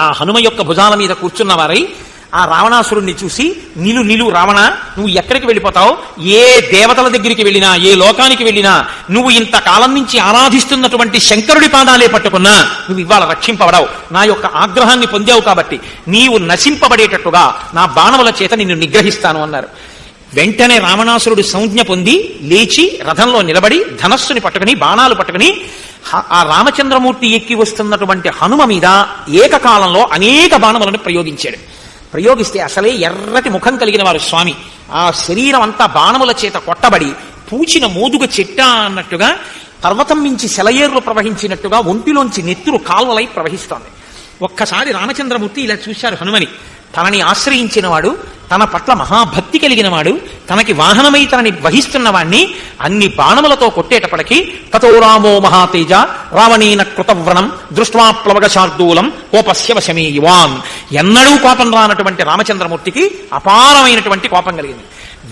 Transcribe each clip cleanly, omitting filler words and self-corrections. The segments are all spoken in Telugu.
ఆ హనుమ యొక్క భుజాల మీద కూర్చున్నవారై ఆ రావణాసురుణ్ణి చూసి, నిలు రావణ, నువ్వు ఎక్కడికి వెళ్ళిపోతావు? ఏ దేవతల దగ్గరికి వెళ్ళినా, ఏ లోకానికి వెళ్ళినా, నువ్వు ఇంతకాలం నుంచి ఆరాధిస్తున్నటువంటి శంకరుడి పాదాలే పట్టుకున్నా నువ్వు ఇవాళ రక్షింపబడవు. నా యొక్క ఆగ్రహాన్ని పొందావు కాబట్టి నీవు నశింపబడేటట్టుగా నా బాణముల చేత నిన్ను నిగ్రహిస్తాను అన్నారు. వెంటనే రావణాసురుడు సంజ్ఞ పొంది లేచి రథంలో నిలబడి ధనస్సుని పట్టుకుని బాణాలు పట్టుకుని ఆ రామచంద్రమూర్తి ఎక్కి వస్తున్నటువంటి హనుమ మీద ఏకకాలంలో అనేక బాణములను ప్రయోగించాడు. ప్రయోగిస్తే అసలే ఎర్రటి ముఖం కలిగిన వారు స్వామి. ఆ శరీరం అంతా బాణముల చేత కొట్టబడి పూచిన మోదుగ చెట్ట అన్నట్టుగా పర్వతం మించి సెలయేర్లు ప్రవహించినట్టుగా ఒంటిలోంచి నెత్తురు కాల్వలై ప్రవహిస్తోంది. ఒక్కసారి రామచంద్రమూర్తి ఇలా చూశారు హనుమని. తనని ఆశ్రయించిన వాడు, తన పట్ల మహాభక్తి కలిగిన వాడు, తనకి వాహనమై తనని వహిస్తున్న వాణ్ణి అన్ని బాణములతో కొట్టేటప్పటికీ తతో రామో మహాతేజ రావణేన కృతవ్రణం దృష్ట్వా ప్లవగశార్దూలం కోపస్య వశమే యువాన్. ఎన్నడూ కోపం రానటువంటి రామచంద్రమూర్తికి అపారమైనటువంటి కోపం కలిగింది.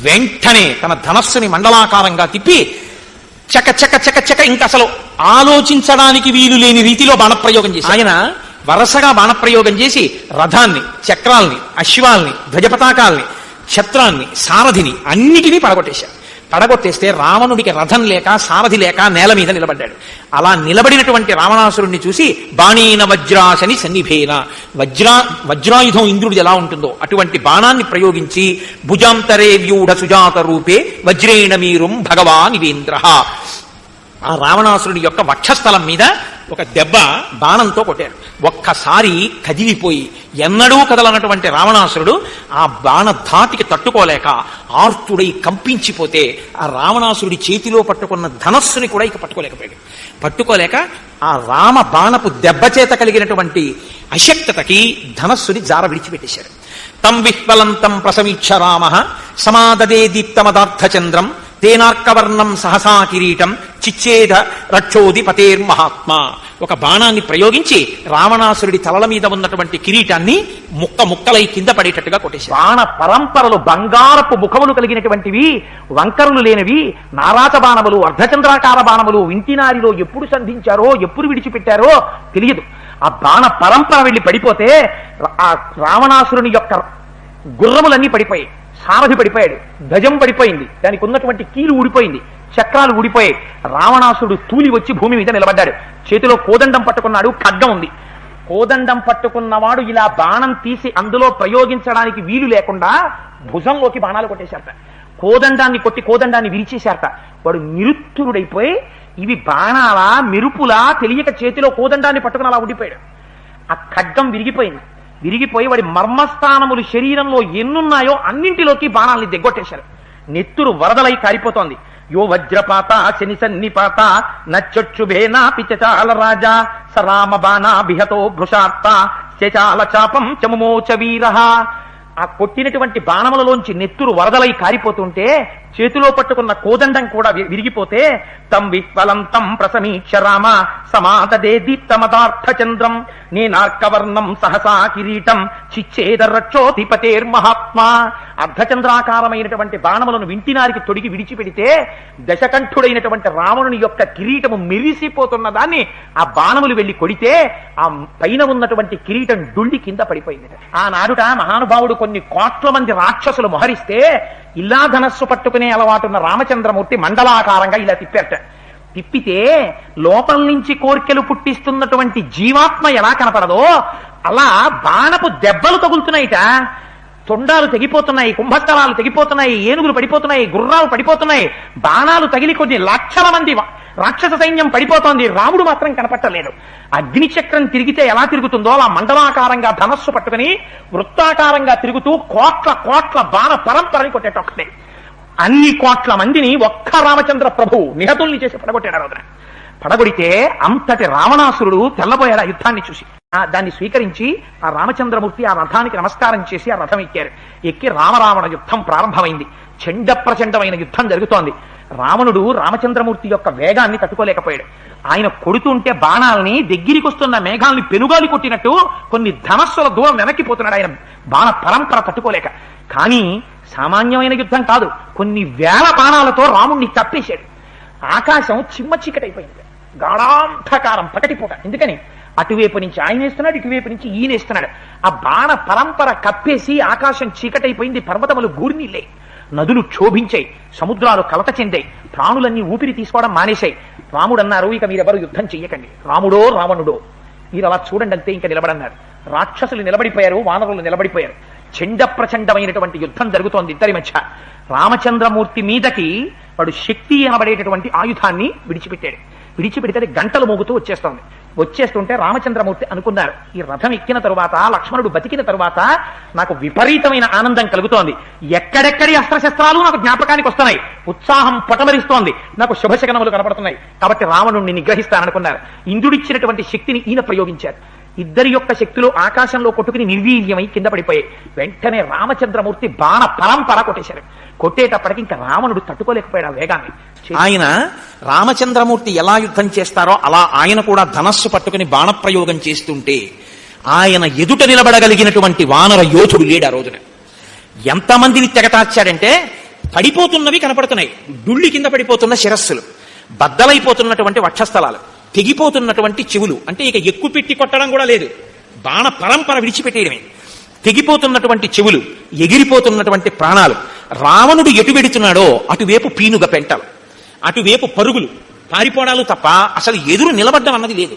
వెంటనే తన ధనస్సుని మండలాకారంగా తిప్పి చక చక చక చక ఇంకా అసలు ఆలోచించడానికి వీలు లేని రీతిలో బాణప్రయోగం చేసి ఆయన వరసగా బాణప్రయోగం చేసి రథాన్ని, చక్రాల్ని, అశ్వాల్ని, ధ్వజపతాకాల్ని, ఛత్రాన్ని, సారథిని అన్నిటినీ పడగొట్టేశారు. పడగొట్టేస్తే రావణుడికి రథం లేక సారథి లేక నేల మీద నిలబడ్డాడు. అలా నిలబడినటువంటి రావణాసురుణ్ణి చూసి బాణేన వజ్రాశని సన్నిభేన, వజ్రాయుధం ఇంద్రుడిది ఎలా ఉంటుందో అటువంటి బాణాన్ని ప్రయోగించి భుజాంతరే వ్యూఢ సుజాత రూపే వజ్రేణ మీరుం భగవానివేంద్ర, ఆ రావణాసురుడి యొక్క వక్షస్థలం మీద ఒక దెబ్బ బాణంతో కొట్టారు. ఒక్కసారి కదిలిపోయి ఎన్నడూ కదలనటువంటి రావణాసురుడు ఆ బాణ ధాటికి తట్టుకోలేక ఆర్తుడై కంపించిపోతే ఆ రావణాసురుడి చేతిలో పట్టుకున్న ధనస్సుని కూడా ఇక పట్టుకోలేక ఆ రామ బాణపు దెబ్బ చేత కలిగినటువంటి అశక్తతకి ధనస్సుని జార విడిచిపెట్టేశారు. తం విహ్వలంతం ప్రసమీక్ష రామ సమాదదే దీప్తమదార్థచంద్రం తేనార్కవర్ణం సహసా కిరీటం చిచ్చేద రక్షోది పతేర్మహాత్మా. ఒక బాణాన్ని ప్రయోగించి రావణాసురుడి తలల మీద ఉన్నటువంటి కిరీటాన్ని ముక్కలై కింద పడేటట్టుగా కొట్టేశారు. బాణ పరంపరలు బంగారపు ముఖములు కలిగినటువంటివి, వంకరులు లేనివి, నారాచ బాణములు, అర్ధచంద్రాకార బాణములు వింటినారిలో ఎప్పుడు సంధించారో ఎప్పుడు విడిచిపెట్టారో తెలియదు. ఆ బాణ పరంపర వెళ్లి పడిపోతే ఆ రావణాసురుని యొక్క గుర్రములన్నీ పడిపోయాయి. సారథి పడిపోయాడు, ధ్వజం పడిపోయింది, దానికి ఉన్నటువంటి కీలు ఊడిపోయింది, చక్రాలు ఊడిపోయాయి. రావణాసురుడు తూలి వచ్చి భూమి మీద నిలబడ్డాడు. చేతిలో కోదండం పట్టుకున్నాడు, ఖడ్గం ఉంది. కోదండం పట్టుకున్నవాడు ఇలా బాణం తీసి అందులో ప్రయోగించడానికి వీలు లేకుండా భుజంలోకి బాణాలు కొట్టేశారట. కోదండాన్ని కొట్టి కోదండాన్ని విరిచేశారట. వాడు నిరుత్తురుడైపోయి ఇవి బాణాలా మెరుపులా తెలియక చేతిలో కోదండాన్ని పట్టుకుని అలా ఉండిపోయాడు. ఆ ఖడ్గం విరిగిపోయి వాడి మర్మస్థానములు శరీరంలో ఎన్నున్నాయో అన్నింటిలోకి బాణాలని దిగ్గొట్టేశారు. నెత్తురు వరదలై కారిపోతోంది. యో వజ్రపాత శని సన్నిపాత నచ్చక్షుభేనా పిచాల రాజా సరామ బాణా బిహతో భృషార్త శచాల చాపం చముమోచ వీర. ఆ కొట్టినటువంటి బాణములలోంచి నెత్తురు వరదలై కారిపోతుంటే చేతిలో పట్టుకున్న కోదండం కూడా విరిగిపోతే తం విహ్వలంతం ప్రసమీక్ష రామ సమాదదే దీప్తమదార్థచంద్రం నేనార్కవర్ణం సహసా కిరీటం చిచ్చేద రక్షోధిపతేర్మహాత్మా. అర్ధచంద్రాకారమైనటువంటి బాణములను వింటినారికి తొడిగి విడిచిపెడితే దశకంఠుడైనటువంటి రావణుని యొక్క కిరీటము మెరిసిపోతున్న దాన్ని ఆ బాణములు వెళ్లి కొడితే ఆ పైన ఉన్నటువంటి కిరీటం డుళ్ళి కింద పడిపోయింది. ఆనాడుట మహానుభావుడు కొన్ని కోట్ల మంది రాక్షసులు మొహరిస్తే ఇలా ధనస్సు పట్టుకునే అలవాటున్న రామచంద్రమూర్తి మండలాకారంగా ఇలా తిప్పితే లోపల నుంచి కోర్కెలు పుట్టిస్తున్నటువంటి జీవాత్మ ఎలా కనపడదో అలా బాణపు దెబ్బలు తగులుతున్నాయిట. తొండాలు తెగిపోతున్నాయి, కుంభస్థలాలు తెగిపోతున్నాయి, ఏనుగులు పడిపోతున్నాయి, గుర్రాలు పడిపోతున్నాయి, బాణాలు తగిలి కొన్ని లక్షల మంది రాక్షస సైన్యం పడిపోతోంది. రాముడు మాత్రం కనపట్టలేదు. అగ్నిచక్రం తిరిగితే ఎలా తిరుగుతుందో అలా మండలాకారంగా ధనస్సు పట్టుకుని వృత్తాకారంగా తిరుగుతూ కోట్ల బాణ పరంపరని కొట్టేటొక్కటే. అన్ని కోట్ల మందిని ఒక్క రామచంద్ర ప్రభువు నిహతుల్ని చేసి పడగొట్టాడు. రోజున పడగొడితే అంతటి రావణాసురుడు తెల్లబోయాడు ఆ యుద్ధాన్ని చూసి. దాన్ని స్వీకరించి ఆ రామచంద్రమూర్తి ఆ రథానికి నమస్కారం చేసి ఆ రథం ఎక్కి రామరావణ యుద్ధం ప్రారంభమైంది. చండ ప్రచండమైన యుద్ధం జరుగుతోంది. రావణుడు రామచంద్రమూర్తి యొక్క వేగాన్ని తట్టుకోలేకపోయాడు. ఆయన కొడుతుంటే బాణాలని దగ్గరికి వస్తున్న మేఘాలని పెనుగాలి కొట్టినట్టు కొన్ని ధనస్సుల దూరం వెనక్కిపోతున్నాడు ఆయన బాణ పరంపర తట్టుకోలేక. కానీ సామాన్యమైన యుద్ధం కాదు, కొన్ని వేల బాణాలతో రాముణ్ణి తప్పేశాడు. ఆకాశం చిమ్మ చీకటైపోయింది, గాఢాంధకారం పకటిపూట. ఎందుకని అటువైపు నుంచి ఆయన వేస్తున్నాడు, ఇటువైపు నుంచి ఈయన వేస్తున్నాడు. ఆ బాణ పరంపర కప్పేసి ఆకాశం చీకటైపోయింది, పర్వతములు గూర్నిళ్ళే, నదులు క్షోభించాయి, సముద్రాలు కలత చెందాయి, ప్రాణులన్నీ ఊపిరి తీసుకోవడం మానేశాయి. రాముడు అన్నారు, ఇక మీరెవరు యుద్ధం చెయ్యకండి, రాముడో రావణుడో మీరు అలా చూడండి అంతే, ఇంకా నిలబడన్నారు. రాక్షసులు నిలబడిపోయారు, వానరులు నిలబడిపోయారు. చండ ప్రచండమైనటువంటి యుద్ధం జరుగుతోంది ఇద్దరి మధ్య. రామచంద్రమూర్తి మీదకి వాడు శక్తి అనబడేటటువంటి ఆయుధాన్ని విడిచిపెట్టాడు. విడిచిపెడితే అది గంటలు మోగుతూ వచ్చేస్తోంది. వచ్చేస్తుంటే రామచంద్రమూర్తి అనుకున్నారు, ఈ రథం ఎక్కిన తరువాత, లక్ష్మణుడు బతికిన తరువాత నాకు విపరీతమైన ఆనందం కలుగుతోంది. ఎక్కడెక్కడి అస్త్రశస్త్రాలు నాకు జ్ఞాపకానికి వస్తున్నాయి, ఉత్సాహం పొటమరిస్తోంది, నాకు శుభశకనములు కనపడుతున్నాయి. కాబట్టి రావణుణ్ణి నిగ్రహిస్తాననుకున్నారు. ఇంద్రుడిచ్చినటువంటి శక్తిని ఈయన ప్రయోగించారు. ఇద్దరి యొక్క శక్తులు ఆకాశంలో కొట్టుకుని నిర్వీర్యమై కింద పడిపోయాయి. వెంటనే రామచంద్రమూర్తి బాణ పరంపర కొట్టేశారు. కొట్టేటప్పటికి ఇంకా రావణుడు తట్టుకోలేకపోయాడు ఆ వేగాన్ని. ఆయన రామచంద్రమూర్తి ఎలా యుద్ధం చేస్తారో అలా ఆయన కూడా ధనస్సు పట్టుకుని బాణప్రయోగం చేస్తుంటే ఆయన ఎదుట నిలబడగలిగినటువంటి వానర యోధుడు లేడు ఆ రోజున. ఎంతమందిని తెగటార్చాడంటే పడిపోతున్నవి కనపడుతున్నాయి, డుళ్ళి కింద పడిపోతున్న శిరస్సులు, బద్దలైపోతున్నటువంటి వక్షస్థలాలు, తెగిపోతున్నటువంటి చెవులు, అంటే ఇక ఎక్కువ పెట్టి కొట్టడం కూడా లేదు, బాణ పరంపర విడిచిపెట్టేయడమే. తెగిపోతున్నటువంటి చెవులు, ఎగిరిపోతున్నటువంటి ప్రాణాలు. రావణుడు ఎటు వెడుతున్నాడో అటువైపు పీనుగ పెంటలు, అటువైపు పరుగులు, పారిపోవడాలు తప్ప అసలు ఎదురు నిలబడ్డం అన్నది లేదు.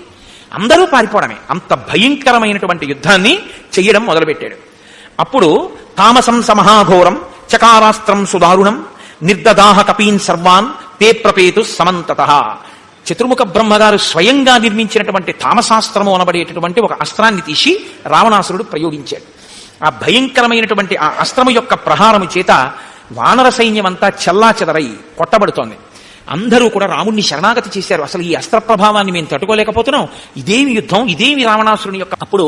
అందరూ పారిపోవడమే. అంత భయంకరమైనటువంటి యుద్ధాన్ని చెయ్యడం మొదలుపెట్టాడు. అప్పుడు తామసం సమహాఘోరం చకారాస్త్రం సుదారుణం నిర్దదాహ కపీన్ సర్వాన్ తే ప్రపేతు సమంతతః. చతుర్ముఖ బ్రహ్మగారు స్వయంగా నిర్మించినటువంటి తామశాస్త్రము అనబడేటటువంటి ఒక అస్త్రాన్ని తీసి రావణాసురుడు ప్రయోగించాడు. ఆ భయంకరమైనటువంటి ఆ అస్త్రము యొక్క ప్రహారము చేత వానర సైన్యం అంతా చెల్లాచెదరై కొట్టబడుతోంది. అందరూ కూడా రాముణ్ణి శరణాగతి చేశారు. అసలు ఈ అస్త్ర ప్రభావాన్ని మేము తట్టుకోలేకపోతున్నాం, ఇదేమి యుద్ధం, ఇదేమి రావణాసురుని యొక్క. అప్పుడు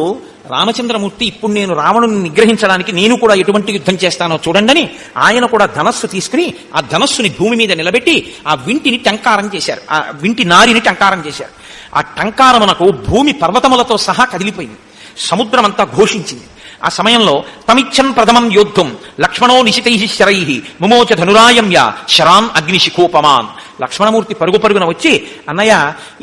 రామచంద్రమూర్తి, ఇప్పుడు నేను రావణుని నిగ్రహించడానికి నేను కూడా ఎటువంటి యుద్ధం చేస్తానో చూడండి, ఆయన కూడా ధనస్సు తీసుకుని ఆ ధనస్సుని భూమి మీద నిలబెట్టి ఆ వింటిని టంకారం చేశారు, ఆ వింటి నారిని టంకారం చేశారు. ఆ టంకారమునకు భూమి పర్వతములతో సహా కదిలిపోయింది, సముద్రం అంతా ఘోషించింది. ఆ సమయంలో తమిచ్చన్ ప్రథమం యోద్ధుం లక్ష్మణో నిశితై శరై ముమోచ ధనురాయమ్య శరాన్ అగ్నిశిఖోపమాన్. లక్ష్మణమూర్తి పరుగు పరుగున వచ్చి, అన్నయ్య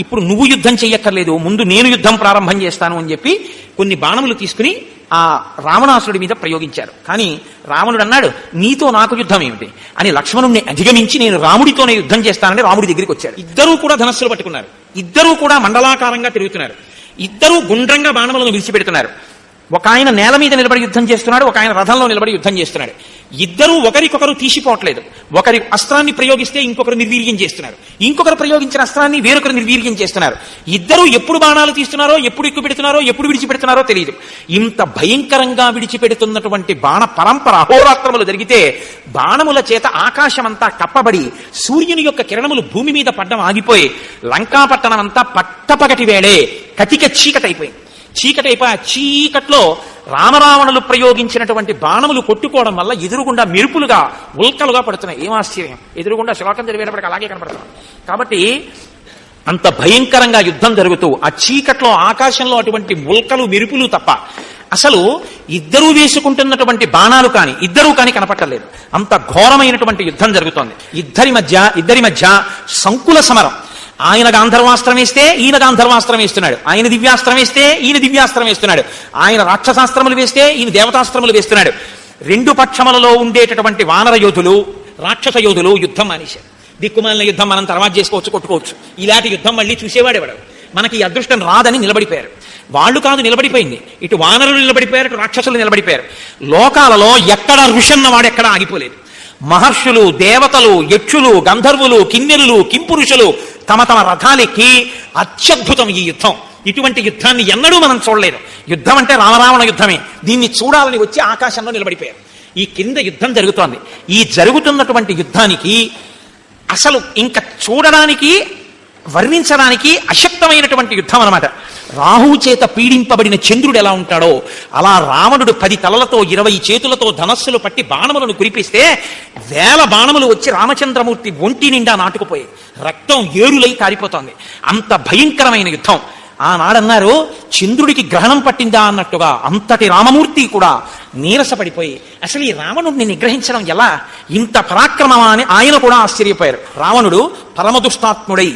ఇప్పుడు నువ్వు యుద్ధం చెయ్యక్కర్లేదు, ముందు నేను యుద్ధం ప్రారంభం చేస్తాను అని చెప్పి కొన్ని బాణములు తీసుకుని ఆ రావణాసురుడి మీద ప్రయోగించారు. కానీ రావణుడు అన్నాడు, నీతో నాకు యుద్ధం ఏమిటి అని లక్ష్మణుడిని అధిగమించి నేను రాముడితోనే యుద్ధం చేస్తానని రాముడి దగ్గరికి వచ్చాడు. ఇద్దరూ కూడా ధనస్సులు పట్టుకున్నారు, ఇద్దరూ కూడా మండలాకారంగా తిరుగుతున్నారు, ఇద్దరూ గుండ్రంగా బాణములను విడిచిపెడుతున్నారు. ఒక ఆయన నేల మీద నిలబడి యుద్ధం చేస్తున్నాడు, ఒక ఆయన రథంలో నిలబడి యుద్ధం చేస్తున్నాడు. ఇద్దరూ ఒకరికొకరు తీసిపోవట్లేదు. ఒకరి అస్త్రాన్ని ప్రయోగిస్తే ఇంకొకరు నిర్వీర్యం చేస్తున్నారు, ఇంకొకరు ప్రయోగించిన అస్త్రాన్ని వేరొకరు నిర్వీర్యం చేస్తున్నారు. ఇద్దరూ ఎప్పుడు బాణాలు తీస్తున్నారో, ఎప్పుడు ఎక్కువ పెడుతున్నారో, ఎప్పుడు విడిచిపెడుతున్నారో తెలియదు. ఇంత భయంకరంగా విడిచిపెడుతున్నటువంటి బాణ పరంపర అహోరాత్రములు జరిగితే బాణముల చేత ఆకాశమంతా కప్పబడి సూర్యుని యొక్క కిరణములు భూమి మీద పడ్డం ఆగిపోయి లంకాపట్టణం అంతా పట్టపగటి వేళే కటిక చీకటైపోయింది. చీకటైపోయి ఆ చీకట్లో రామరావణులు ప్రయోగించినటువంటి బాణములు కొట్టుకోవడం వల్ల ఎదురుగుండా మెరుపులుగా ఉల్కలుగా పడుతున్నాయి. ఏం ఆశ్చర్యం, ఎదురుగుండా శ్లోకం చదివేటప్పటికి అలాగే కనపడుతున్నాయి. కాబట్టి అంత భయంకరంగా యుద్ధం జరుగుతూ ఆ చీకట్లో ఆకాశంలో అటువంటి ఉల్కలు మెరుపులు తప్ప అసలు ఇద్దరూ వేసుకుంటున్నటువంటి బాణాలు కాని ఇద్దరూ కాని కనపట్టలేదు. అంత ఘోరమైనటువంటి యుద్ధం జరుగుతోంది. ఇద్దరి మధ్య సంకుల సమరం. ఆయన గాంధర్వాస్త్రం వేస్తే ఈయన గాంధర్వాస్త్రం వేస్తున్నాడు, ఆయన దివ్యాస్త్రం వేస్తే ఈయన దివ్యాస్త్రం వేస్తున్నాడు, ఆయన రాక్షసాస్త్రములు వేస్తే ఈయన దేవతాస్త్రములు వేస్తున్నాడు. రెండు పక్షములలో ఉండేటటువంటి వానర యోధులు, రాక్షస యోధులు యుద్ధం మానేశారు. దిక్కుమాలిన యుద్ధం మనం తర్వాత చేసుకోవచ్చు, కొట్టుకోవచ్చు, ఇలాంటి యుద్ధం మళ్ళీ చూసేవాడేవాడు. మనకి ఈ అదృష్టం రాదని నిలబడిపోయారు. వాళ్ళు కాదు నిలబడిపోయింది, ఇటు వానరులు నిలబడిపోయారు, ఇటు రాక్షసులు నిలబడిపోయారు. లోకాలలో ఎక్కడ ఋషన్నవాడు ఎక్కడ ఆగిపోలేదు. మహర్షులు, దేవతలు, యక్షులు, గంధర్వులు, కిన్నెరులు, కింపురుషులు తమ తమ రథాలెక్కి అత్యద్భుతం ఈ యుద్ధం. ఇటువంటి యుద్ధాన్ని ఎన్నడూ మనం చూడలేదు. యుద్ధం అంటే రామరావణ యుద్ధమే. దీన్ని చూడాలని వచ్చి ఆకాశంలో నిలబడిపోయారు. ఈ కింద యుద్ధం జరుగుతోంది. ఈ జరుగుతున్నటువంటి యుద్ధానికి అసలు ఇంకా చూడడానికి, వర్ణించడానికి అశక్తమైనటువంటి యుద్ధం అన్నమాట. రాహువు చేత పీడింపబడిన చంద్రుడు ఎలా ఉంటాడో అలా రావణుడు 10 తలలతో 20 చేతులతో ధనస్సులు పట్టి బాణములను కురిపిస్తే వేల బాణములు వచ్చి రామచంద్రమూర్తి ఒంటి నిండా నాటుకుపోయి రక్తం ఏరులై కారిపోతోంది. అంత భయంకరమైన యుద్ధం. ఆనాడన్నారు, చంద్రుడికి గ్రహణం పట్టిందా అన్నట్టుగా అంతటి రామమూర్తి కూడా నీరసపడిపోయి అసలు ఈ రావణుడిని నిగ్రహించడం ఎలా, ఇంత పరాక్రమమా అని ఆయన కూడా ఆశ్చర్యపోయారు. రావణుడు పరమదుష్టాత్ముడై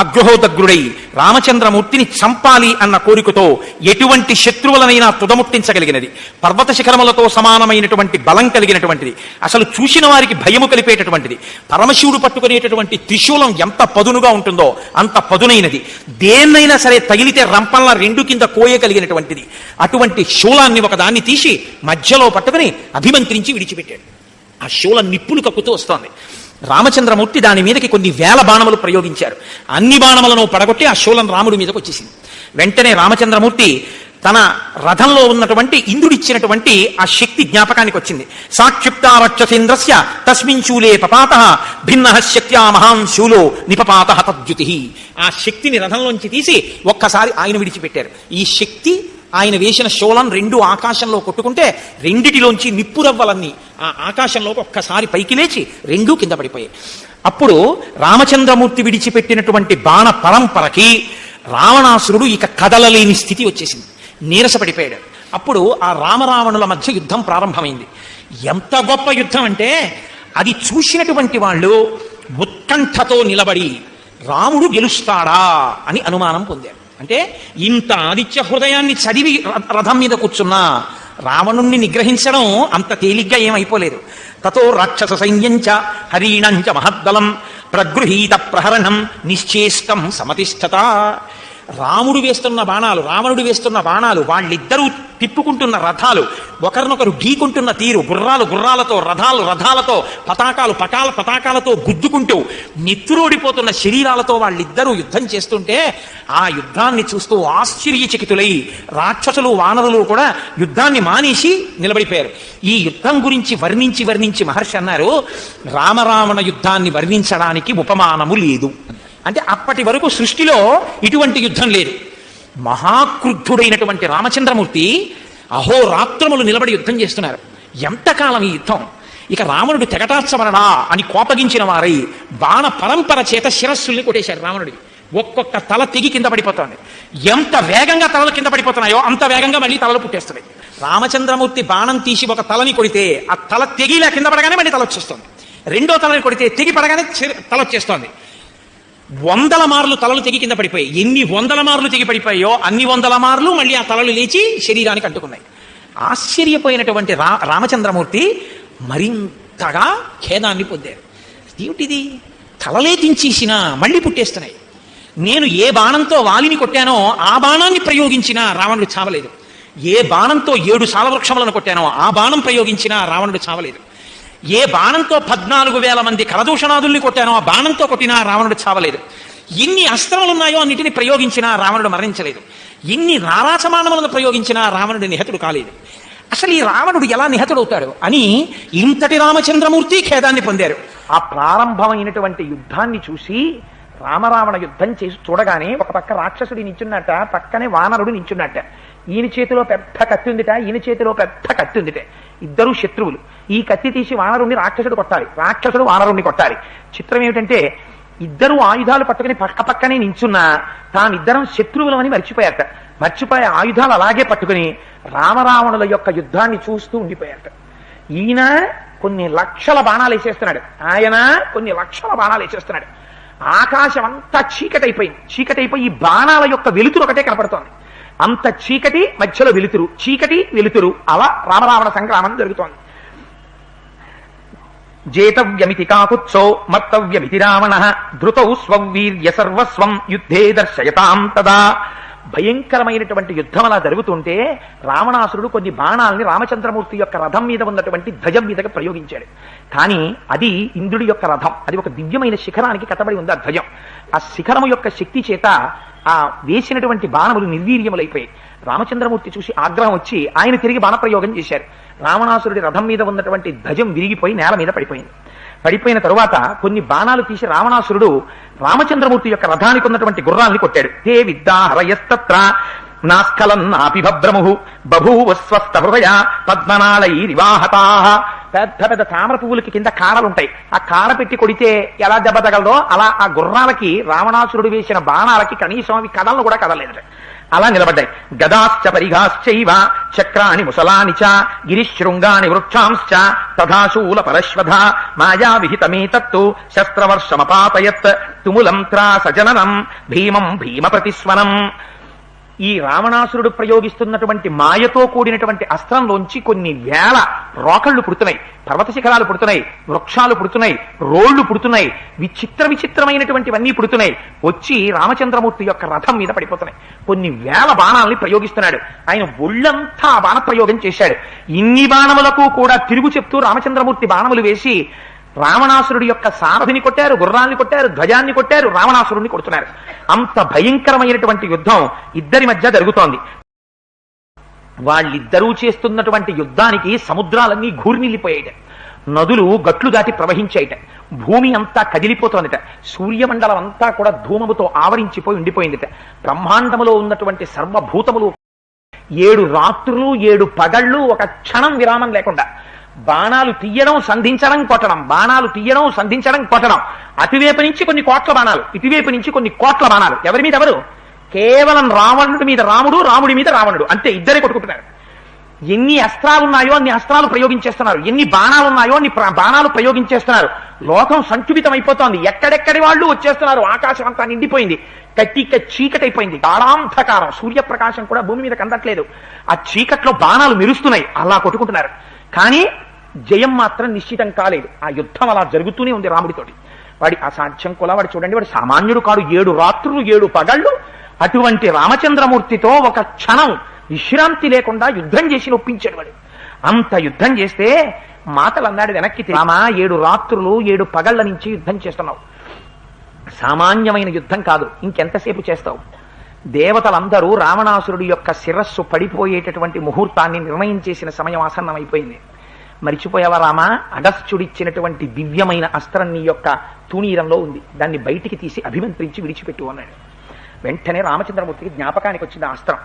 ఆగ్రహోదగ్రుడై రామచంద్రమూర్తిని చంపాలి అన్న కోరికతో ఎటువంటి శత్రువులనైనా తుదముట్టించగలిగినది, పర్వత శిఖరములతో సమానమైనటువంటి బలం కలిగినటువంటిది, అసలు చూసిన వారికి భయము కలిపేటటువంటిది, పరమశివుడు పట్టుకునేటటువంటి త్రిశూలం ఎంత పదునుగా ఉంటుందో అంత పదునైనది, దేన్నైనా సరే తగిలితే రంపంలా రెండు కింద కోయగలిగినటువంటిది. అటువంటి శూలాన్ని ఒకదాన్ని తీసి మధ్యలో పట్టుకుని అభిమంత్రించి విడిచిపెట్టాడు. ఆ శూలం నిప్పులు కక్కుతూ వస్తోంది. రామచంద్రమూర్తి దాని మీదకి కొన్ని వేల బాణములు ప్రయోగించారు. అన్ని బాణములను పడగొట్టి ఆ శూలం రాముడి మీదకి వచ్చేసింది. వెంటనే రామచంద్రమూర్తి తన రథంలో ఉన్నటువంటి ఇంద్రుడిచ్చినటువంటి ఆ శక్తి జ్ఞాపకానికి వచ్చింది. సాక్షిప్తారక్షసేంద్రస్య తస్మిన్ శూలే పపాత భిన్న శక్త్యా మహాన్ శూలో నిపపాత తద్యుతి. ఆ శక్తిని రథంలోంచి తీసి ఒక్కసారి ఆయన విడిచిపెట్టారు. ఈ శక్తి ఆయన వేసిన శూలం రెండు ఆకాశంలో కొట్టుకుంటే రెండిటిలోంచి నిప్పురవ్వలన్నీ ఆ ఆకాశంలోకి ఒక్కసారి పైకి లేచి రెండూ కింద పడిపోయాయి. అప్పుడు రామచంద్రమూర్తి విడిచిపెట్టినటువంటి బాణ పరంపరకి రావణాసురుడు ఇక కదలలేని స్థితి వచ్చేసింది, నీరసపడిపోయాడు. అప్పుడు ఆ రామరావణుల మధ్య యుద్ధం ప్రారంభమైంది. ఎంత గొప్ప యుద్ధం అంటే అది చూసినటువంటి వాళ్ళు ఉత్కంఠతో నిలబడి రాముడు గెలుస్తాడా అని అనుమానం పొందారు. అంటే ఇంత ఆదిత్య హృదయాన్ని చదివి రథం మీద కూర్చున్నా రావణుణ్ణి నిగ్రహించడం అంత తేలిగ్గా ఏమైపోలేదు. తతో రాక్షస సైన్యంచ హరీణంచ మహద్దలం ప్రగృహీత ప్రహరణం నిశ్చేష్టం సమతిష్ఠత. రాముడు వేస్తున్న బాణాలు, రావణుడు వేస్తున్న బాణాలు, వాళ్ళిద్దరూ తిప్పుకుంటున్న రథాలు, ఒకరినొకరు ఢీకుంటున్న తీరు, గుర్రాలు గుర్రాలతో, రథాలు రథాలతో, పతాకాలు పతాకాలతో గుద్దుకుంటూ నిత్తురోడిపోతున్న శరీరాలతో వాళ్ళిద్దరూ యుద్ధం చేస్తుంటే ఆ యుద్ధాన్ని చూస్తూ ఆశ్చర్యచకితులై రాక్షసులు వానరులు కూడా యుద్ధాన్ని మానేసి నిలబడిపోయారు. ఈ యుద్ధం గురించి వర్ణించి మహర్షి అన్నారు, రామరావణ యుద్ధాన్ని వర్ణించడానికి ఉపమానము లేదు. అంటే అప్పటి వరకు సృష్టిలో ఇటువంటి యుద్ధం లేదు. మహాక్రుద్ధుడైనటువంటి రామచంద్రమూర్తి అహోరాత్రములు నిలబడి యుద్ధం చేస్తున్నారు. ఎంతకాలం ఈ యుద్ధం? ఇక రావణుడు తెగటార్చమనడా అని కోపగించిన వారై బాణ పరంపర చేత శిరస్సుల్ని కొట్టేశారు రావణుడికి. ఒక్కొక్క తల తెగి కింద పడిపోతుంది. ఎంత వేగంగా తలలు కింద పడిపోతున్నాయో అంత వేగంగా మళ్ళీ తలలు పుట్టేస్తున్నాయి. రామచంద్రమూర్తి బాణం తీసి ఒక తలని కొడితే ఆ తల తెగిలా కింద పడగానే మళ్ళీ తల వచ్చేస్తుంది. రెండో తలని కొడితే తెగి పడగానే తల వచ్చేస్తోంది. 100 మార్లు తలలు తెగి కింద పడిపోయాయి. ఎన్ని 100 మార్లు తెగి పడిపోయాయో అన్ని 100 మార్లు మళ్ళీ ఆ తలలు లేచి శరీరానికి అంటుకున్నాయి. ఆశ్చర్యపోయినటువంటి రామచంద్రమూర్తి మరింతగా ఖేదాన్ని పొందారు. ఏమిటిది? తలలే దించేసినా మళ్ళీ పుట్టేస్తున్నాయి. నేను ఏ బాణంతో వాలిని కొట్టానో ఆ బాణాన్ని ప్రయోగించినా రావణుడు చావలేదు. ఏ బాణంతో 7 సాలవృక్షములను కొట్టానో ఆ బాణం ప్రయోగించినా రావణుడు చావలేదు. ఏ బాణంతో 14,000 మంది కరదూషణాదుల్ని కొట్టానో ఆ బాణంతో కొట్టినా రావణుడు చావలేదు. ఎన్ని అస్త్రములున్నాయో అన్నిటిని ప్రయోగించినా రావణుడు మరణించలేదు. ఎన్ని నారాచమానములను ప్రయోగించినా రావణుడు నిహతుడు కాలేదు. అసలు ఈ రావణుడు ఎలా నిహతుడవుతాడు అని ఇంతటి రామచంద్రమూర్తి ఖేదాన్ని పొందారు. ఆ ప్రారంభమైనటువంటి యుద్ధాన్ని చూసి రామరావణ యుద్ధం చేసి చూడగానే ఒక పక్క రాక్షసుడి నించున్నట్ట, పక్కనే వానరుడు నించున్నట్ట. ఈయన చేతిలో పెద్ద కత్తి ఉందిట, ఈయన చేతిలో పెద్ద కత్తి ఉందిట. ఇద్దరు శత్రువులు. ఈ కత్తి తీసి వానరుణ్ణి రాక్షసుడు కొట్టాలి, రాక్షసుడు వానరుణ్ణి కొట్టాలి. చిత్రం ఏమిటంటే ఇద్దరు ఆయుధాలు పట్టుకుని పక్క పక్కనే నించున్నా తామిద్దరం శత్రువులమని మర్చిపోయారట. మర్చిపోయే ఆయుధాలు అలాగే పట్టుకుని రామరావణుల యొక్క యుద్ధాన్ని చూస్తూ ఉండిపోయారట. ఈయన కొన్ని లక్షల బాణాలు వేసేస్తున్నాడు, ఆయన కొన్ని లక్షల బాణాలు వేసేస్తున్నాడు. ఆకాశం అంతా చీకటైపోయింది. చీకటైపోయి ఈ బాణాల యొక్క వెలుతురు ఒకటే కనపడుతోంది. అంత చీకటి మధ్యలో వెలుతురు, చీకటి వెలుతురు, అలా రామరావణ సంగ్రామం జరుగుతోంది. జేతవ్యమితి కాకుత్సో మర్తవ్యమితి రావణ ధృతౌ స్వవీర్య సర్వస్వం యుద్ధే దర్శయతాం తదా. భయంకరమైనటువంటి యుద్ధం అలా జరుగుతుంటే రావణాసురుడు కొన్ని బాణాలని రామచంద్రమూర్తి యొక్క రథం మీద ఉన్నటువంటి ధ్వజం మీదకి ప్రయోగించాడు. కానీ అది ఇంద్రుడి యొక్క రథం, అది ఒక దివ్యమైన శిఖరానికి కట్టబడి ఉంది ఆ ధ్వజం. ఆ శిఖరము యొక్క శక్తి చేత ఆ వేసినటువంటి బాణములు నిర్వీర్యములైపోయాయి. రామచంద్రమూర్తి చూసి ఆగ్రహం వచ్చి ఆయన తిరిగి బాణప్రయోగం చేశారు. రావణాసురుడి రథం మీద ఉన్నటువంటి ధ్వజం విరిగిపోయి నేల మీద పడిపోయింది. పడిపోయిన తరువాత కొన్ని బాణాలు తీసి రావణాసురుడు రామచంద్రమూర్తి యొక్క రథానికి ఉన్నటువంటి గుర్రాల్ని కొట్టాడు. తే విద్దాహరయస్తత్ర నాస్ఖలన్నాపి భద్రము బభూవ స్వస్థ హృదయ పద్మనాళైరివాహతాః. పెద్ద పెద్ద తామర పువ్వులకి కింద కాడలుంటాయి. ఆ కాడ పెట్టి కొడితే ఎలా దెబ్బ తగలదో అలా ఆ గుర్రాలకి రావణాసురుడు వేసిన బాణాలకి కనీసం అవి కదలను కూడా కదలేదట. అలా నిలబడ్డాయి. గదాశ్చ పరిఘాశ్చైవ చక్రాని ముసలాని చ గిరిశృంగాని వృక్షాంశ్చ తథాశూల పరశ్వధ మాయా విహితమేతత్తు శస్త్రవర్షమపాతయత్ తుములం త్రాసజననం భీమం భీమ ప్రతిస్వనం. ఈ రావణాసురుడు ప్రయోగిస్తున్నటువంటి మాయతో కూడినటువంటి అస్త్రంలోంచి కొన్ని వేల రోకళ్లు పుడుతున్నాయి, పర్వత శిఖరాలు పుడుతున్నాయి, వృక్షాలు పుడుతున్నాయి, రోళ్లు పుడుతున్నాయి, విచిత్రమైనటువంటివన్నీ పుడుతున్నాయి. వచ్చి రామచంద్రమూర్తి యొక్క రథం మీద పడిపోతున్నాయి. కొన్ని వేల బాణాలని ప్రయోగిస్తున్నాడు. ఆయన ఒళ్ళంతా బాణ ప్రయోగం చేశాడు. ఇన్ని బాణములకు కూడా తిరుగు చెప్తూ రామచంద్రమూర్తి బాణములు వేసి రావణాసురుడి యొక్క సారథిని కొట్టారు, గుర్రాన్ని కొట్టారు, ధ్వజాన్ని కొట్టారు, రావణాసురుడిని కొడుతున్నారు. అంత భయంకరమైనటువంటి యుద్ధం ఇద్దరి మధ్య జరుగుతోంది. వాళ్ళిద్దరూ చేస్తున్నటువంటి యుద్ధానికి సముద్రాలన్నీ ఘూర్నిల్లిపోయాయిట, నదులు గట్లు దాటి ప్రవహించాయిట, భూమి అంతా కదిలిపోతోందిట, సూర్యమండలం అంతా కూడా ధూమముతో ఆవరించిపోయి ఉండిపోయిందిట. బ్రహ్మాండములో ఉన్నటువంటి సర్వభూతములు 7 రాత్రులు 7 పగళ్ళు ఒక క్షణం విరామం లేకుండా బాణాలు తీయడం సంధించడం కొట్టడం, బాణాలు తీయడం సంధించడం కొట్టడం. అటువైపు నుంచి కొన్ని కోట్ల బాణాలు, ఇటువైపు నుంచి కొన్ని కోట్ల బాణాలు. ఎవరి మీద ఎవరు? కేవలం రావణుడి మీద రాముడు, రాముడి మీద రావణుడు, అంతే. ఇద్దరే కొట్టుకుంటున్నారు. ఎన్ని అస్త్రాలున్నాయో అన్ని అస్త్రాలు ప్రయోగించేస్తున్నారు, ఎన్ని బాణాలున్నాయో అన్ని బాణాలు ప్రయోగించేస్తున్నారు. లోకం సంక్షుభితం అయిపోతోంది. ఎక్కడెక్కడి వాళ్ళు వచ్చేస్తున్నారు. ఆకాశం అంతా నిండిపోయింది, కట్టిక చీకటైపోయింది, గాఢాంధకారం, సూర్యప్రకాశం కూడా భూమి మీద కందట్లేదు. ఆ చీకట్లో బాణాలు మెరుస్తున్నాయి, అలా కొట్టుకుంటున్నారు. కానీ జయం మాత్రం నిశ్చితం కాలేదు. ఆ యుద్ధం అలా జరుగుతూనే ఉంది రాముడితోటి. వాడి అసాధ్యం కూడా వాడు చూడండి, వాడు సామాన్యుడు కాడు. 7 రాత్రులు 7 పగళ్ళు అటువంటి రామచంద్రమూర్తితో ఒక క్షణం విశ్రాంతి లేకుండా యుద్ధం చేసి నొప్పించాడు వాడు. అంత యుద్ధం చేస్తే మాటలు అన్నాడు వెనక్కి, రామా 7 రాత్రులు 7 పగళ్ల నుంచి యుద్ధం చేస్తున్నావు, సామాన్యమైన యుద్ధం కాదు, ఇంకెంతసేపు చేస్తావు? దేవతలందరూ రావణాసురుడి యొక్క శిరస్సు పడిపోయేటటువంటి ముహూర్తాన్ని నిర్ణయం చేసిన సమయం ఆసన్నమైపోయింది. మరిచిపోయావా రామా? అగస్త్యుడిచ్చినటువంటి దివ్యమైన అస్త్రం నీ యొక్క తూణీరంలో ఉంది, దాన్ని బయటికి తీసి అభిమంత్రించి విడిచిపెట్టు అన్నాడు. వెంటనే రామచంద్రమూర్తికి జ్ఞాపకానికి వచ్చింది ఆ అస్త్రం.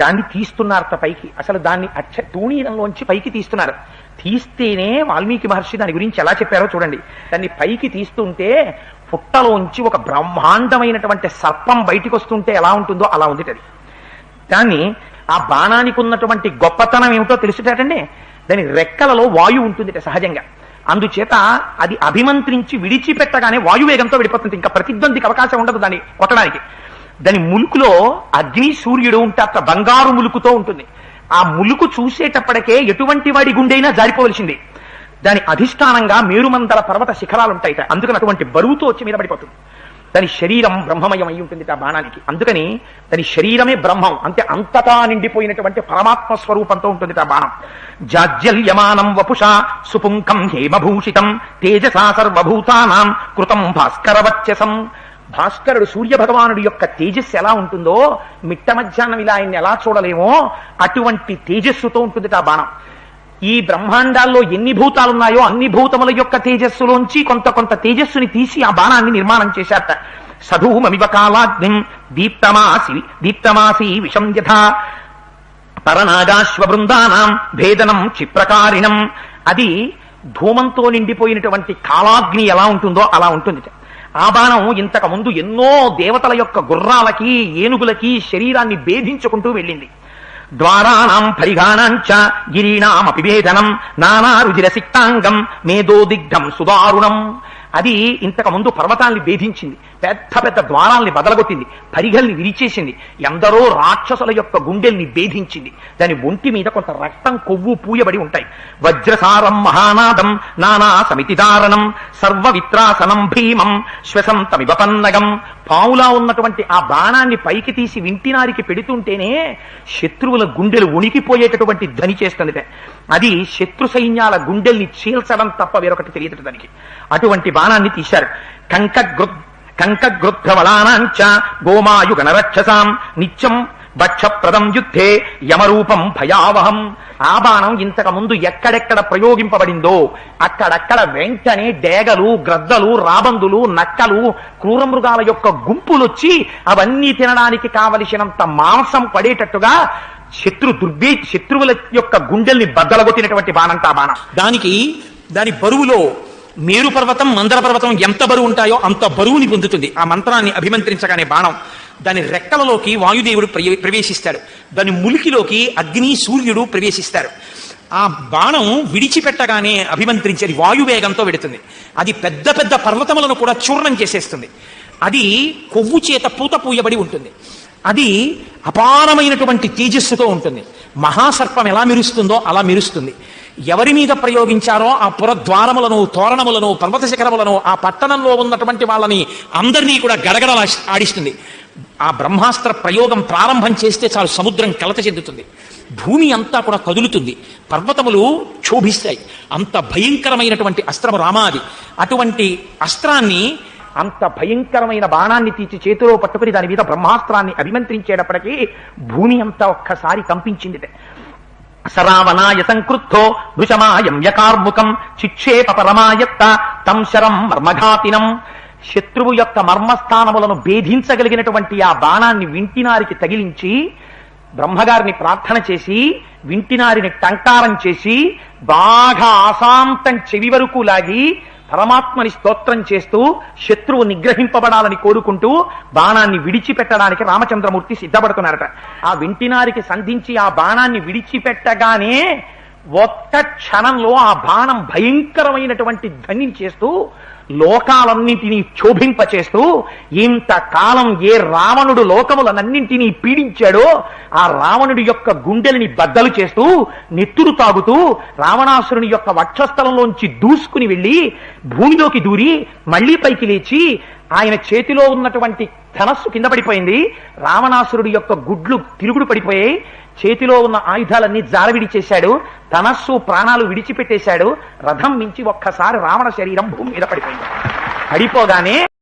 దాన్ని తీస్తున్నారట పైకి. అసలు దాన్ని తూణీరంలోంచి పైకి తీస్తున్నారు. తీస్తేనే వాల్మీకి మహర్షి దాని గురించి ఎలా చెప్పారో చూడండి. దాన్ని పైకి తీస్తుంటే పుట్టలోంచి ఒక బ్రహ్మాండమైనటువంటి సర్పం బయటికి వస్తుంటే ఎలా ఉంటుందో అలా ఉంది అది. దాన్ని ఆ బాణానికి ఉన్నటువంటి గొప్పతనం ఏమిటో తెలుసుటండి, దాని రెక్కలలో వాయువు ఉంటుంది సహజంగా. అందుచేత అది అభిమంత్రించి విడిచిపెట్టగానే వాయువేగంతో విడిపోతుంది. ఇంకా ప్రతిద్వందికి అవకాశం ఉండదు దాన్ని కొట్టడానికి. దాని ములుకులో అగ్ని సూర్యుడు ఉంటారట, బంగారు ములుకుతో ఉంటుంది. ఆ ములుకు చూసేటప్పటికే ఎటువంటి వాడి గుండెైనా జారిపోవలసింది. దాని అధిష్టానంగా మేరుమందల పర్వత శిఖరాలు ఉంటాయి. అందుకని అటువంటి బరువుతో వచ్చి మీద పడిపోతుంది. దాని శరీరం బ్రహ్మమయం అయి ఉంటుంది ఆ బాణానికి. అందుకని దాని శరీరమే బ్రహ్మం, అంతే. అంతటా నిండిపోయినటువంటి పరమాత్మ స్వరూపంతో ఉంటుంది ఆ బాణం. జాజ్యల్యమానం వపుషా సుపుంకం హేమభూషితం తేజసా సర్వభూతానాం కృతం భాస్కరవచ్చసం. భాస్కరుడు సూర్య భగవానుడి యొక్క తేజస్సు ఎలా ఉంటుందో, మిట్ట మధ్యాహ్నం ఇలా ఆయన్ని ఎలా చూడలేమో అటువంటి తేజస్సుతో ఉంటుంది ఆ బాణం. ఈ బ్రహ్మాండాల్లో ఎన్ని భూతాలున్నాయో అన్ని భూతముల యొక్క తేజస్సులోంచి కొంత కొంత తేజస్సుని తీసి ఆ బాణాన్ని నిర్మాణం చేశారట. సధూమమివ కాలాగ్నిం దీప్తమాసి విషం యథా పరనాగాశ్వ బృందానాం భేదనం క్షిప్రకారిణం. అది ధూమంతో నిండిపోయినటువంటి కాలాగ్ని ఎలా ఉంటుందో అలా ఉంటుంది. ఆ బాణం ఇంతకు ముందు ఎన్నో దేవతల యొక్క గుర్రాలకి ఏనుగులకి శరీరాన్ని భేదించుకుంటూ వెళ్ళింది. ద్వారాణం పరిఘాణాంచ గిరీణామపి భేదనం నానా రుజిర సిక్తాంగం మేధోదిగ్ధం సుదారుణం. అది ఇంతకు ముందు పర్వతాల్ని భేదించింది, పెద్ద పెద్ద ద్వారాల్ని బదలగొట్టింది, పరిగల్ని విరిచేసింది, ఎందరో రాక్షసుల యొక్క గుండెల్ని భేదించింది. దాని ఒంటి మీద కొంత రక్తం కొవ్వు పూయబడి ఉంటాయి. వజ్రసారం మహానాదం నానా సమితిదారణం సర్వవిత్రాసనం భీమం శ్వసంతమివ పన్నగం. పావులా ఉన్నటువంటి ఆ బాణాన్ని పైకి తీసి వింటినారికి పెడుతుంటేనే శత్రువుల గుండెలు ఉణికిపోయేటటువంటి ధ్వని చేస్తుంది. అది శత్రు సైన్యాల గుండెల్ని చీల్చడం తప్ప వేరొకటి తెలియదు దానికి. అటువంటి బాణాన్ని తీశారు. కంకగృధ్రవలానాంచ గోమాయుగణరక్షసాం నిత్యం భక్షప్రదం యుద్ధే యమరూపం భయావహం. ఆ బాణం ఇంతకు ముందు ఎక్కడెక్కడ ప్రయోగింపబడిందో అక్కడక్కడ వెంటనే డేగలు, గ్రద్దలు, రాబందులు, నక్కలు, క్రూరమృగాల యొక్క గుంపులొచ్చి అవన్నీ తినడానికి కావలసినంత మాంసం పడేటట్టుగా శత్రువుల యొక్క గుండెల్ని బద్దలగొట్టినటువంటి బాణంట ఆ బాణం. దాని బరువులో మేరు పర్వతం మందర పర్వతం ఎంత బరువు ఉంటాయో అంత బరువుని పొందుతుంది ఆ మంత్రాన్ని అభిమంత్రించగానే బాణం. దాని రెక్కలలోకి వాయుదేవుడు ప్రవేశిస్తాడు, దాని ములికిలోకి అగ్ని సూర్యుడు ప్రవేశిస్తారు. ఆ బాణం విడిచిపెట్టగానే అభిమంత్రించేది వాయువేగంతో వెడుతుంది. అది పెద్ద పెద్ద పర్వతములను కూడా చూర్ణం చేసేస్తుంది. అది కొవ్వు చేత పూత పూయబడి ఉంటుంది. అది అపారమైనటువంటి తేజస్సుతో ఉంటుంది. మహాసర్పం ఎలా మెరుస్తుందో అలా మెరుస్తుంది. ఎవరి మీద ప్రయోగించారో ఆ పురద్వారములను, తోరణములను, పర్వత శిఖరములను, ఆ పట్టణంలో ఉన్నటువంటి వాళ్ళని అందరినీ కూడా గడగడ ఆడిస్తుంది. ఆ బ్రహ్మాస్త్ర ప్రయోగం ప్రారంభం చేస్తే చాలు సముద్రం కలత చెందుతుంది, భూమి అంతా కూడా కదులుతుంది, పర్వతములు క్షోభిస్తాయి. అంత భయంకరమైనటువంటి అస్త్రము రామాది. అటువంటి అస్త్రాన్ని, అంత భయంకరమైన బాణాన్ని తీసి చేతిలో పట్టుకుని దాని మీద బ్రహ్మాస్త్రాన్ని అభిమంత్రించేటప్పటికీ భూమి అంతా ఒక్కసారి కంపించింది. సరావనాయ సంకృద్ధో భృశమాయం యకార్ముకం చిక్షేప పరమాయత్త తం శరం మర్మఘాతినం. శత్రువు యొక్క మర్మస్థానములను భేదించగలిగినటువంటి ఆ బాణాన్ని వింటినారికి తగిలించి బ్రహ్మగారిని ప్రార్థన చేసి వింటినారిని టంకారం చేసి బాగా ఆశాంతం చెవి వరకు లాగి పరమాత్మని స్తోత్రం చేస్తూ శత్రువు నిగ్రహింపబడాలని కోరుకుంటూ బాణాన్ని విడిచిపెట్టడానికి రామచంద్రమూర్తి సిద్ధపడుతున్నారట. ఆ వింటినారికి సంధించి ఆ బాణాన్ని విడిచిపెట్టగానే ఒక్క క్షణంలో ఆ బాణం భయంకరమైనటువంటి ధ్వని చేస్తూ లోకాలన్నింటినీ క్షోభింపచేస్తూ, ఇంతకాలం ఏ రావణుడు లోకములనన్నింటినీ పీడించాడో ఆ రావణుడి యొక్క గుండెలని బద్దలు చేస్తూ నెత్తురు తాగుతూ రావణాసురుని యొక్క వక్షస్థలంలోంచి దూసుకుని వెళ్లి భూమిలోకి దూరి మళ్లీ పైకి లేచి ఆయన చేతిలో ఉన్నటువంటి ధనస్సు కింద పడిపోయింది. రావణాసురుడి యొక్క గుడ్లు తిరుగుడు పడిపోయాయి. చేతిలో ఉన్న ఆయుధాలన్నీ జారవిడి చేశాడు. ధనస్సు ప్రాణాలు విడిచిపెట్టేశాడు. రథం మించి ఒక్కసారి రావణ శరీరం భూమి మీద పడిపోయింది. పడిపోగానే